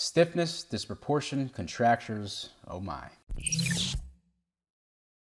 Stiffness, disproportion, contractures, oh my.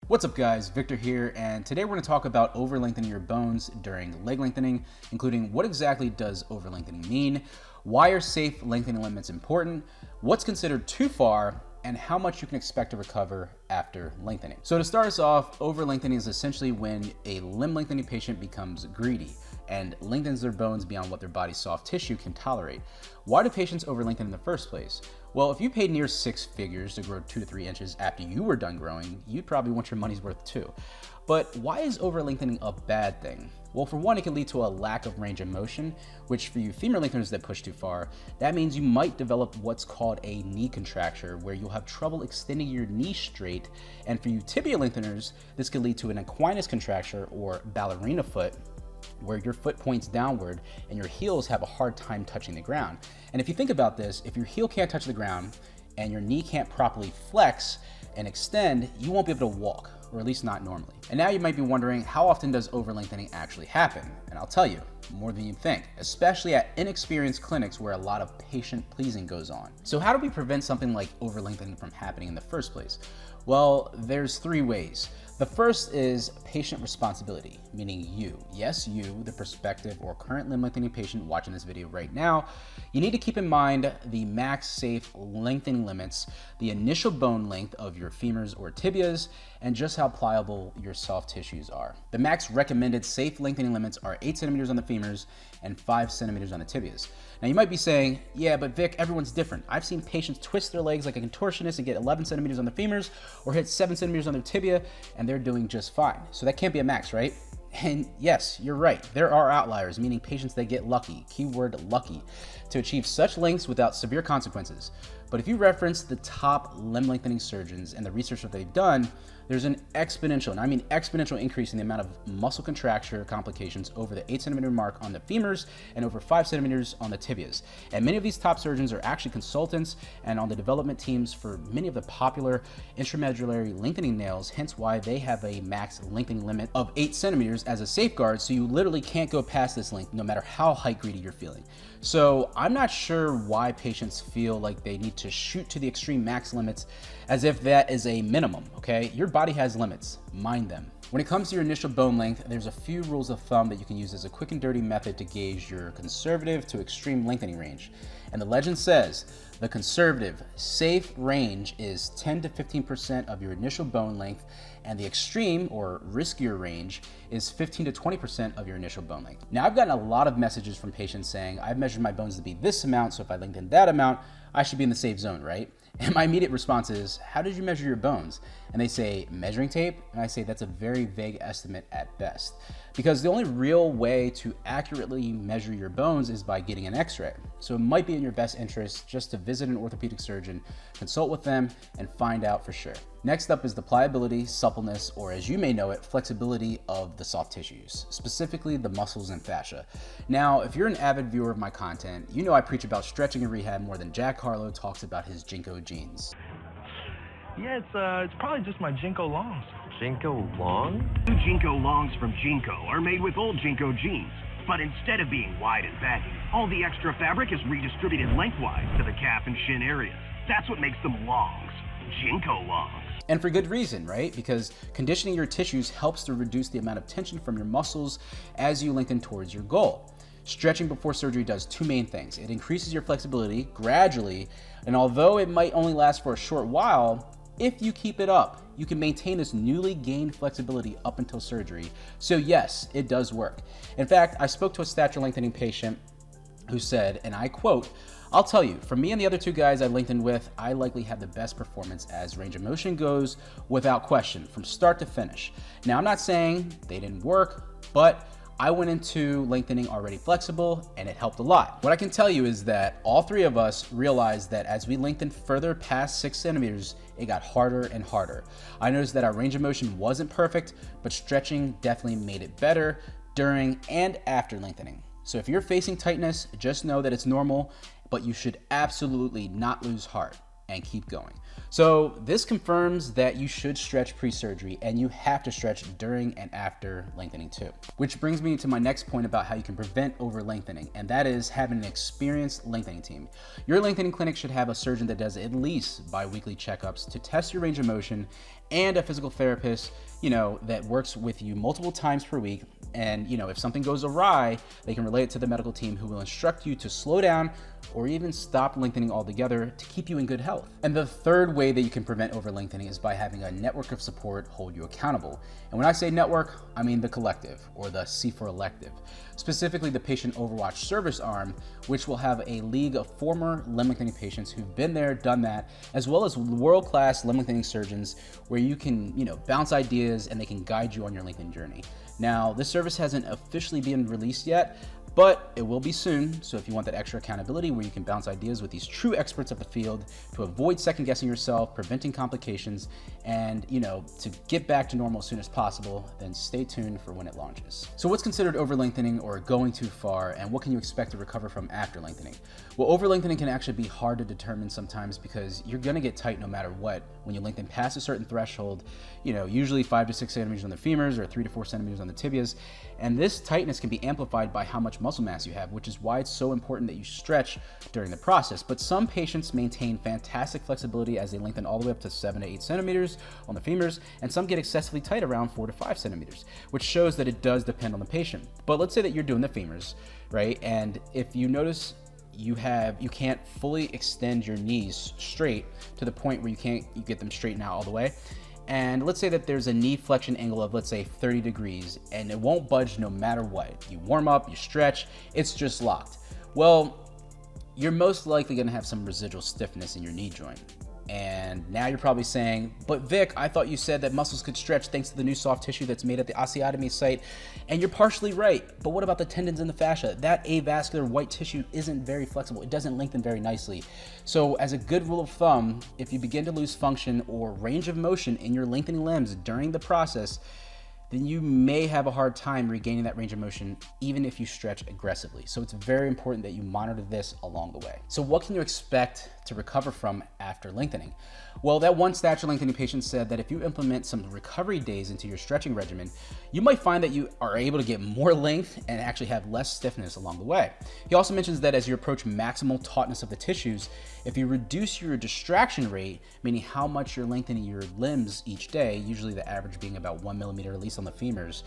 What's up guys, Victor here, and today we're going to talk about over-lengthening your bones during leg lengthening, including what exactly does over-lengthening mean, why are safe lengthening limits important, what's considered too far, and how much you can expect to recover after lengthening. So to start us off, over-lengthening is essentially when a limb lengthening patient becomes greedy and lengthens their bones beyond what their body's soft tissue can tolerate. Why do patients over-lengthen in the first place? Well, if you paid near 6 figures to grow 2 to 3 inches after you were done growing, you'd probably want your money's worth too. But why is over-lengthening a bad thing? Well, for one, it can lead to a lack of range of motion, which for you femur lengtheners that push too far, that means you might develop what's called a knee contracture, where you'll have trouble extending your knee straight. And for you tibia lengtheners, this could lead to an equinus contracture or ballerina foot, where your foot points downward and your heels have a hard time touching the ground. And if you think about this, if your heel can't touch the ground and your knee can't properly flex and extend, you won't be able to walk, or at least not normally. And now you might be wondering, how often does over-lengthening actually happen? And I'll tell you, more than you think, especially at inexperienced clinics where a lot of patient pleasing goes on. So how do we prevent something like over-lengthening from happening in the first place? Well, there's 3 ways. The first is patient responsibility, meaning you. Yes, you, the prospective or current limb lengthening patient watching this video right now. You need to keep in mind the max safe lengthening limits, the initial bone length of your femurs or tibias, and just how pliable your soft tissues are. The max recommended safe lengthening limits are 8 centimeters on the femurs and 5 centimeters on the tibias. Now you might be saying, yeah, but Vic, everyone's different. I've seen patients twist their legs like a contortionist and get 11 centimeters on the femurs or hit 7 centimeters on their tibia, and they're doing just fine. So that can't be a max, right? And yes, you're right. There are outliers, meaning patients that get lucky, keyword lucky, to achieve such lengths without severe consequences. But if you reference the top limb lengthening surgeons and the research that they've done, there's an exponential, and I mean exponential, increase in the amount of muscle contracture complications over the 8 centimeter mark on the femurs and over 5 centimeters on the tibias. And many of these top surgeons are actually consultants and on the development teams for many of the popular intramedullary lengthening nails, hence why they have a max lengthening limit of 8 centimeters as a safeguard, so you literally can't go past this length no matter how height greedy you're feeling. So I'm not sure why patients feel like they need to shoot to the extreme max limits as if that is a minimum, okay? Your body has limits, mind them. When it comes to your initial bone length, there's a few rules of thumb that you can use as a quick and dirty method to gauge your conservative to extreme lengthening range. And the legend says the conservative, safe range is 10 to 15% of your initial bone length, and the extreme or riskier range is 15 to 20% of your initial bone length. Now, I've gotten a lot of messages from patients saying, I've measured my bones to be this amount, so if I lengthen that amount, I should be in the safe zone, right? And my immediate response is, how did you measure your bones? And they say, measuring tape. And I say, that's a very vague estimate at best. Because the only real way to accurately measure your bones is by getting an x-ray. So it might be in your best interest just to visit an orthopedic surgeon, consult with them, and find out for sure. Next up is the pliability, suppleness, or as you may know it, flexibility of the soft tissues, specifically the muscles and fascia. Now, if you're an avid viewer of my content, you know I preach about stretching and rehab more than Jack Harlow talks about his Jinko jeans. Yeah, it's probably just my Jinko longs. Jinko long? New Jinko longs from Jinko are made with old Jinko jeans, but instead of being wide and baggy, all the extra fabric is redistributed lengthwise to the calf and shin areas. That's what makes them longs. Jinko longs. And for good reason, right? Because conditioning your tissues helps to reduce the amount of tension from your muscles as you lengthen towards your goal. Stretching before surgery does 2 main things. It increases your flexibility gradually, and although it might only last for a short while, if you keep it up, you can maintain this newly gained flexibility up until surgery. So yes, it does work. In fact, I spoke to a stature lengthening patient who said, and I quote, I'll tell you, for me and the other 2 guys I lengthened with, I likely have the best performance as range of motion goes, without question, from start to finish. Now, I'm not saying they didn't work, but I went into lengthening already flexible, and it helped a lot. What I can tell you is that all 3 of us realized that as we lengthened further past 6 centimeters, it got harder and harder. I noticed that our range of motion wasn't perfect, but stretching definitely made it better during and after lengthening. So if you're facing tightness, just know that it's normal, but you should absolutely not lose heart. and keep going. So this confirms that you should stretch pre-surgery, and you have to stretch during and after lengthening too. Which brings me to my next point about how you can prevent over lengthening, and that is having an experienced lengthening team. Your lengthening clinic should have a surgeon that does at least bi-weekly checkups to test your range of motion, and a physical therapist, that works with you multiple times per week. And if something goes awry, they can relay it to the medical team, who will instruct you to slow down or even stop lengthening altogether to keep you in good health. And the third way that you can prevent over lengthening is by having a network of support hold you accountable. And when I say network, I mean the collective, or the C for elective, specifically the patient overwatch service arm, which will have a league of former limb lengthening patients who've been there, done that, as well as world-class limb lengthening surgeons, where you can bounce ideas and they can guide you on your lengthening journey. Now, this service hasn't officially been released yet, but it will be soon. So if you want that extra accountability where you can bounce ideas with these true experts of the field to avoid second guessing yourself, preventing complications, and to get back to normal as soon as possible, then stay tuned for when it launches. So what's considered over lengthening or going too far, and what can you expect to recover from after lengthening? Well, over lengthening can actually be hard to determine sometimes, because you're gonna get tight no matter what when you lengthen past a certain threshold, usually 5 to 6 centimeters on the femurs or 3 to 4 centimeters on the tibias. And this tightness can be amplified by how much muscle mass you have, which is why it's so important that you stretch during the process. But some patients maintain fantastic flexibility as they lengthen all the way up to 7 to 8 centimeters on the femurs, and some get excessively tight around 4 to 5 centimeters, which shows that it does depend on the patient. But let's say that you're doing the femurs, right? And if you notice you can't fully extend your knees straight to the point where you get them straightened out all the way. And let's say that there's a knee flexion angle of, let's say, 30 degrees, and it won't budge no matter what. You warm up, you stretch, it's just locked. Well, you're most likely gonna have some residual stiffness in your knee joint. And now you're probably saying, but Vic, I thought you said that muscles could stretch thanks to the new soft tissue that's made at the osteotomy site. And you're partially right, but what about the tendons and the fascia? That avascular white tissue isn't very flexible. It doesn't lengthen very nicely. So as a good rule of thumb, if you begin to lose function or range of motion in your lengthening limbs during the process, then you may have a hard time regaining that range of motion even if you stretch aggressively. So it's very important that you monitor this along the way. So what can you expect to recover from after lengthening? Well, that one stature lengthening patient said that if you implement some recovery days into your stretching regimen, you might find that you are able to get more length and actually have less stiffness along the way. He also mentions that as you approach maximal tautness of the tissues, if you reduce your distraction rate, meaning how much you're lengthening your limbs each day, usually the average being about 1 millimeter at least on the femurs,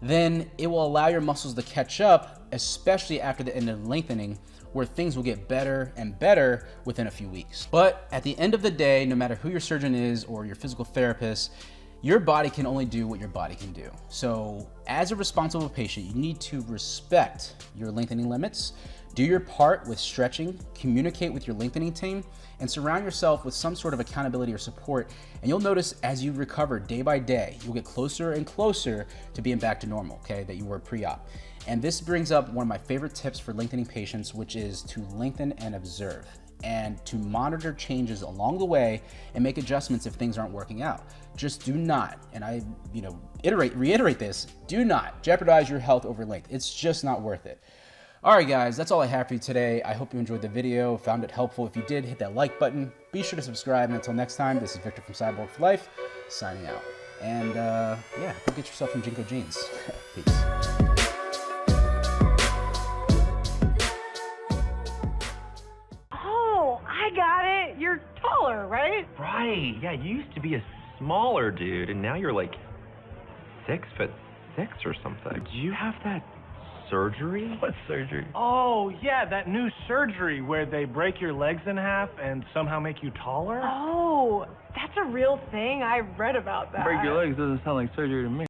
then it will allow your muscles to catch up, especially after the end of lengthening, where things will get better and better within a few weeks. But at the end of the day, no matter who your surgeon is or your physical therapist, your body can only do what your body can do. So as a responsible patient, you need to respect your lengthening limits, do your part with stretching, communicate with your lengthening team, and surround yourself with some sort of accountability or support. And you'll notice as you recover day by day, you'll get closer and closer to being back to normal, okay, that you were pre-op. And this brings up one of my favorite tips for lengthening patients, which is to lengthen and observe, and to monitor changes along the way and make adjustments if things aren't working out. Just do not, and I reiterate this, do not jeopardize your health over length. It's just not worth it. All right, guys, that's all I have for you today. I hope you enjoyed the video, found it helpful. If you did, hit that like button. Be sure to subscribe, and until next time, this is Victor from Cyborg for Life, signing out. And yeah, go get yourself some Jinko jeans. Peace. I got it. You're taller, right? Right. Yeah, you used to be a smaller dude, and now you're like 6'6" or something. Did you have that surgery? What surgery? Oh, yeah, that new surgery where they break your legs in half and somehow make you taller. Oh, that's a real thing. I read about that. Break your legs doesn't sound like surgery to me.